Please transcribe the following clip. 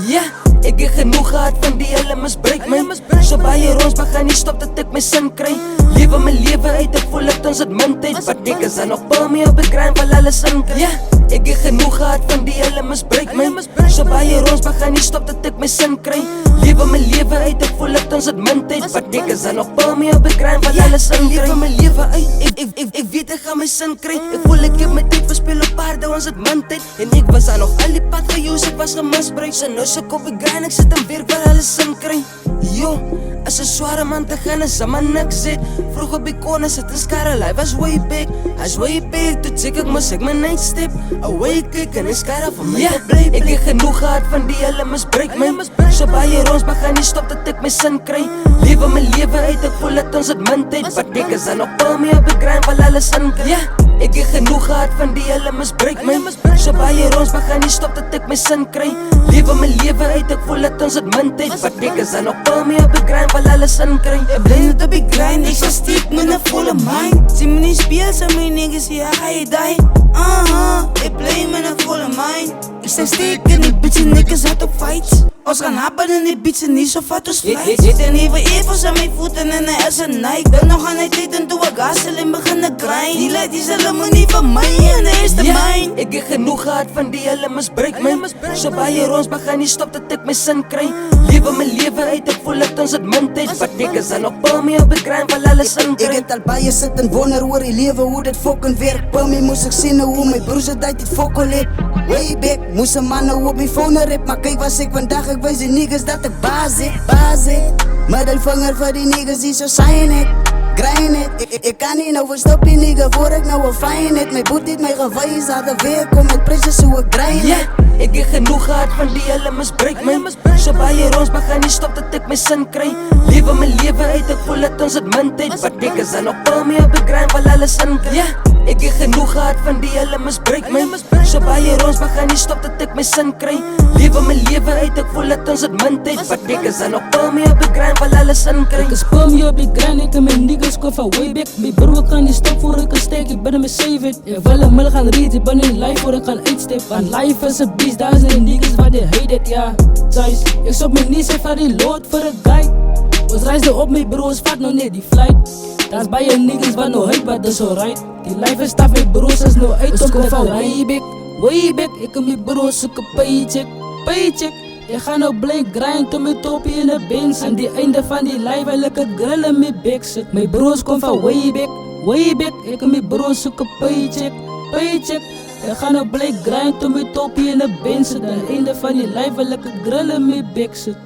Ja, ek het genoeg gehad van die hele misbruik my. So baie rons, maar gaan nie stop dat ek my sin kry. Lewe my lewe uit, ek voel het ons het min tyd. Wat ek is dan nog pa mee op die grind, wil alles in kry. Ja, ek het genoeg gehad van die hele misbruik my. So baie rons, maar gaan nie stop dat ek my sin kry. Lewe my lewe uit, ek voel het ons het min tyd. Wat ek is dan nog pa mee op die grind, wil alles in kry. Lewe my lewe uit, ek weet ek gaan my sin kry. Ek voel ek heb my tyd verspeel op paarde, ons het min tyd. En ek was dan nog al die pad gejoes, ek was gemisbruik. So nou so op die grind, ek sit en werk waar alles in kry. Yo, as 'n sware man te gaan is maar niks het. Vroeg op die corner sit 'n skarrel, hy was way back. Hy's way back, toe check ek mos ek my night step. Away kick en 'n skarrel van my bly. Ek het genoeg gehad van die hele misbruik my. So baie rons, maar gaan nie stop dat ek my sin kry. Lewe my lewe uit, ek voel dat ons het min tyd. Wat ek is dan nog pa mee op die grind, wil alles in kry. Ja, ek het genoeg gehad van die hele misbruik my. So baie rons, maar gaan nie stop dat ek my sin kry. Lewe my lewe uit, ek voel dat ons het min tyd. Wat ek is dan nog pa mee op die grind, wil alles in kry. Ek bly net op die grind, ek sal steek met 'n volle mind. Sien my nie speel, so my niggas, ja, hy die. Ek bly met 'n volle mind. Ek sal steek in die bitch en niggas hard op fights. Ons gaan happen in die beats en nie so vat ons flights. Het en even Evos aan my voeten en hy is een Nike. Dan nog aan hy tyd en toe ek hustle en begin te grind. Die ladies hulle moet nie van my en hy is de mine. Ek het genoeg gehad van die hele misbruik my. So baie rons, maar gaan nie stop dat ek my sin kry. Lewe my lewe uit, ek voel dat ons het min tyd. Wat ek is dan nog pa mee op die grind, wil alles in kry. Ek het al baie sit en wonder oor die lewe, hoe dit fucking werk. Pa my moes ek sien hoe my broers het uit het fokkel het. Way back, moes 'n man nou op my phone rip. Maar kyk was ek vandag, ek wys die niggas dat ek baas het. Middelvinger vir die niggas die so sign het. Grind het, ek kan nie nou verstop die nigga voor ek nou 'n fine het. My boet het my gewys, harde werk om met pressure so ek grind het. Ek het genoeg gehad van die hele misbruik my. So baie rons, maar gaan nie stop dat ek my sin kry. Lewe my lewe uit, ek voel dat ons het min tyd. Wat ek is dan nog pa mee op die grind, wil alles in kry. Ek het genoeg gehad van die hele misbruik my. So baie rons, maar gaan nie stop dat ek my sin kry. Lewe my lewe uit, ek voel dat ons het min tyd. Wat ek is dan nog pa mee op die grind, wil alles in kry. Ek is pa mee op die grind, ek en my niggas kom van way back. My bro kan nie stop voor ek kan steek, ek binne my save it. Ek wil 'n mil gaan read, ek binne in life voor ek kan uitstep. Want life is a beast, daar is die niggas wat they hate it, ja. Thuis, ek stop my knees en vat die load vir 'n guy. Ons reis er op, my broers vat nog net die flight. Daar's baie niggas wat nou hate, but that's alright. Die life is tough, my broers is nou uit om te van way back. Ek en my broers soek 'n paycheck. Ek gaan nou bly grind tot my toppie in 'n Benz. Aan die einde van die life wil ek 'n grill in my bek sit. My broers kom van way back. Ek en my broers soek 'n paycheck. Ek gaan nou bly grind tot my toppie in 'n Benz. Aan die einde van die life wil ek 'n grill in my bek sit.